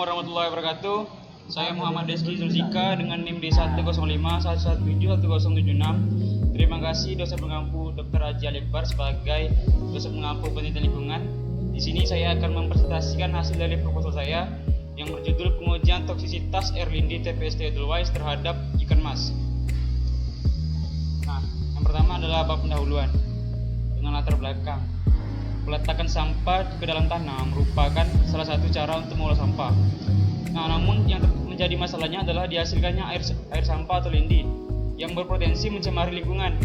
warahmatullahi wabarakatuh. Saya Muhammad Deski Zulzika dengan NIM D10511717076. Terima kasih dosen pengampu Dr. Haji Alekbar sebagai dosen pengampu penelitian lingkungan. Di sini saya akan mempresentasikan hasil dari proposal saya yang berjudul pengujian toksisitas air lindi TPST Edelweiss terhadap ikan mas. Nah, yang pertama adalah bab pendahuluan dengan latar belakang. Peletakan sampah ke dalam tanah merupakan salah satu cara untuk mengolah sampah. Nah, namun yang menjadi masalahnya adalah dihasilkannya air sampah atau lindi yang berpotensi mencemari lingkungan.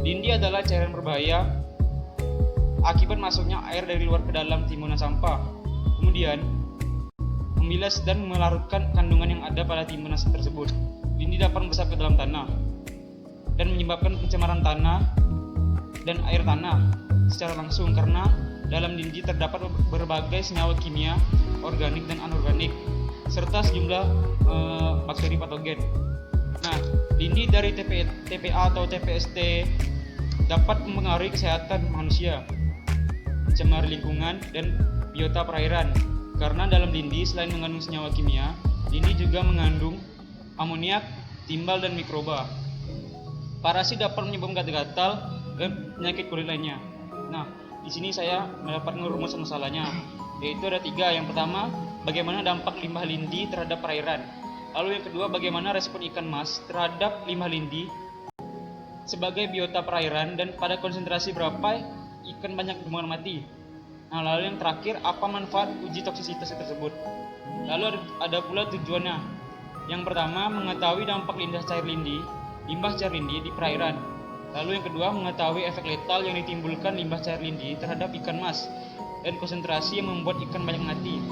Lindi adalah cairan berbahaya akibat masuknya air dari luar ke dalam timbunan sampah, kemudian membilas dan melarutkan kandungan yang ada pada timbunan tersebut. Lindi dapat meresap ke dalam tanah dan menyebabkan pencemaran tanah dan air tanah secara langsung karena dalam lindi terdapat berbagai senyawa kimia, organik dan anorganik, serta sejumlah bakteri patogen. Nah, lindi dari TPA atau TPST dapat mempengaruhi kesehatan manusia, mencemari lingkungan dan biota perairan. Karena dalam lindi selain mengandung senyawa kimia, lindi juga mengandung amoniak, timbal dan mikroba. Parasit dapat menyebabkan gatal dan penyakit kulit lainnya. Nah, di sini saya mendapatkan rumusan masalahnya, yaitu ada 3. Yang pertama, bagaimana dampak limbah lindi terhadap perairan. Lalu yang kedua, bagaimana respon ikan mas terhadap limbah lindi sebagai biota perairan dan pada konsentrasi berapa ikan banyak ditemukan mati. Nah, lalu yang terakhir, apa manfaat uji toksisitas tersebut. Lalu ada pula tujuannya. Yang pertama, mengetahui dampak limbah cair lindi di perairan. Lalu yang kedua, mengetahui efek letal yang ditimbulkan limbah cair lindi terhadap ikan mas dan konsentrasi yang membuat ikan banyak mati.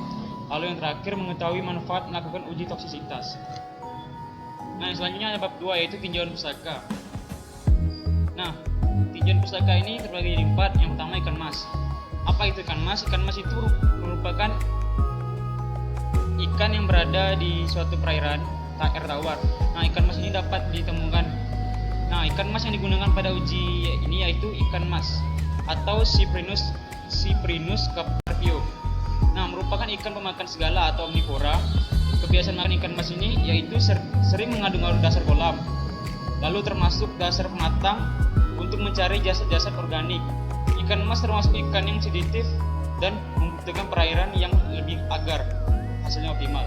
Lalu yang terakhir, mengetahui manfaat melakukan uji toksisitas. Nah, selanjutnya ada bab 2, yaitu tinjauan pustaka. Nah, tinjauan pustaka ini terbagi jadi 4. Yang pertama, ikan mas. Apa itu ikan mas? Ikan mas itu merupakan ikan yang berada di suatu perairan air tawar. Nah, ikan mas ini dapat ditemukan. Nah, ikan mas yang digunakan pada uji ini yaitu ikan mas atau Cyprinus carpio. Nah, merupakan ikan pemakan segala atau omnivora. Kebiasaan makan ikan mas ini yaitu sering mengaduk-aduk dasar kolam, lalu termasuk dasar pematang untuk mencari jasad-jasad organik. Ikan mas termasuk ikan yang sensitif dan membutuhkan perairan yang lebih agar hasilnya optimal.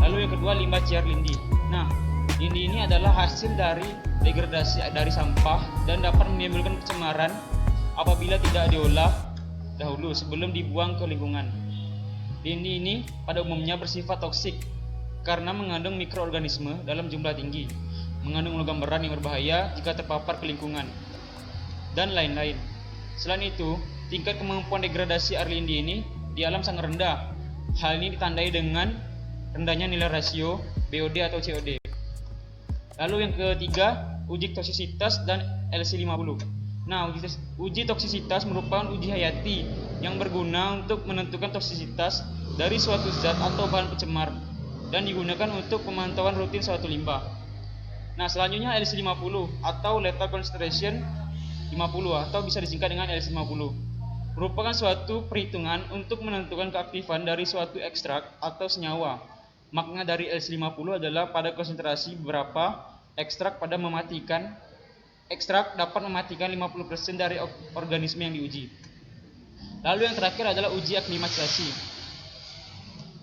Lalu yang kedua, limbah cair lindi. Nah, lindi ini adalah hasil dari degradasi dari sampah dan dapat menimbulkan pencemaran apabila tidak diolah dahulu sebelum dibuang ke lingkungan. Lindi ini pada umumnya bersifat toksik karena mengandung mikroorganisme dalam jumlah tinggi, mengandung logam berat yang berbahaya jika terpapar ke lingkungan, dan lain-lain. Selain itu, tingkat kemampuan degradasi air lindi ini di alam sangat rendah. Hal ini ditandai dengan rendahnya nilai rasio BOD atau COD. Lalu yang ketiga, uji toksisitas dan LC50. Nah, uji toksisitas merupakan uji hayati yang berguna untuk menentukan toksisitas dari suatu zat atau bahan pencemar dan digunakan untuk pemantauan rutin suatu limbah. Nah, selanjutnya LC50 atau lethal concentration 50 atau bisa disingkat dengan LC50. Merupakan suatu perhitungan untuk menentukan keaktifan dari suatu ekstrak atau senyawa. Makna dari LC50 adalah pada konsentrasi berapa ekstrak dapat mematikan 50% dari organisme yang diuji. Lalu yang terakhir adalah uji aklimatisasi.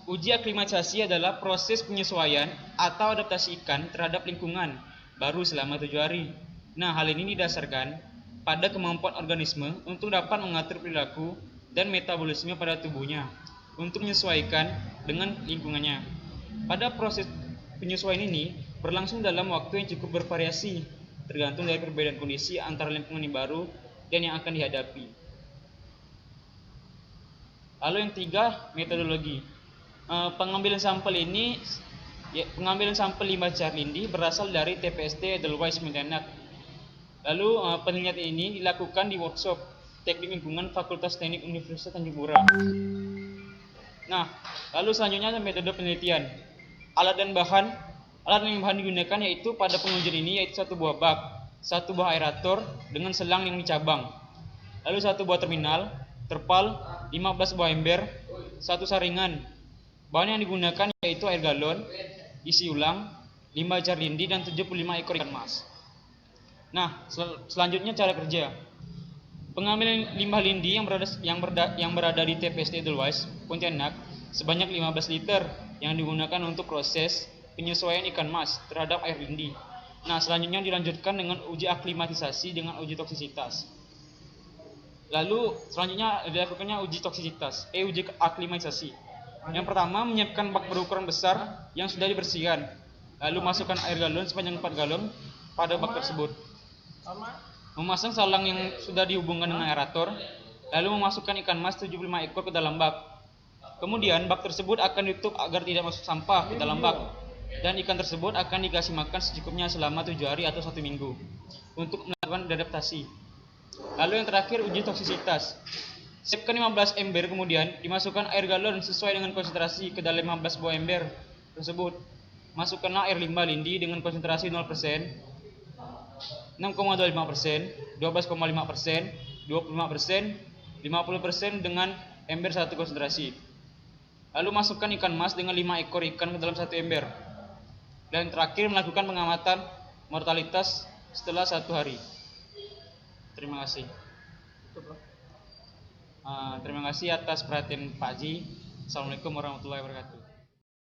Uji aklimatisasi adalah proses penyesuaian atau adaptasi ikan terhadap lingkungan baru selama 7 hari. Nah, hal ini didasarkan pada kemampuan organisme untuk dapat mengatur perilaku dan metabolisme pada tubuhnya untuk menyesuaikan dengan lingkungannya. Pada proses penyesuaian ini berlangsung dalam waktu yang cukup bervariasi, tergantung dari perbedaan kondisi antara lingkungan yang baru dan yang akan dihadapi. Lalu yang 3, metodologi. Pengambilan sampel limbah cair lindi berasal dari TPST Edelweiss Pontianak. Lalu penelitian ini dilakukan di workshop Teknik Lingkungan Fakultas Teknik Universitas Tanjung Pura. Nah, lalu selanjutnya ada metode penelitian. Alat yang bahan digunakan yaitu pada pengujian ini yaitu satu buah bak, satu buah aerator dengan selang yang dicabang, lalu satu buah terminal, terpal, 15 buah ember, satu saringan, Bahan yang digunakan yaitu air galon, isi ulang, limbah jar lindi, dan 75 ekor ikan mas. Nah, selanjutnya cara kerja. Pengambilan limbah lindi yang berada di TPST Edelweiss, Pontianak, sebanyak 15 liter yang digunakan untuk proses penyesuaian ikan mas terhadap air lindi. Nah, selanjutnya dilanjutkan dengan uji aklimatisasi dengan uji toksisitas. Lalu selanjutnya dilakukannya uji toksisitas, uji aklimatisasi. Yang pertama, menyiapkan bak berukuran besar yang sudah dibersihkan. Lalu masukkan air galon sepanjang 4 galon pada bak tersebut. Memasang salang yang sudah dihubungkan dengan aerator, lalu memasukkan ikan mas 75 ekor ke dalam bak. Kemudian bak tersebut akan ditutup agar tidak masuk sampah ke dalam bak, dan ikan tersebut akan dikasih makan secukupnya selama 7 hari atau 1 minggu untuk melakukan adaptasi. Lalu yang terakhir, uji toksisitas. Siapkan 15 ember, kemudian dimasukkan air galon sesuai dengan konsentrasi ke dalam 15 buah ember tersebut. Masukkanlah air limbah lindi dengan konsentrasi 0%, 6,25%, 12,5%, 25%, 50% dengan ember satu konsentrasi. Lalu masukkan ikan mas dengan 5 ekor ikan ke dalam satu ember. Dan terakhir, melakukan pengamatan mortalitas setelah 1 hari. Terima kasih. Terima kasih atas perhatian Pak Ji. Assalamualaikum warahmatullahi wabarakatuh.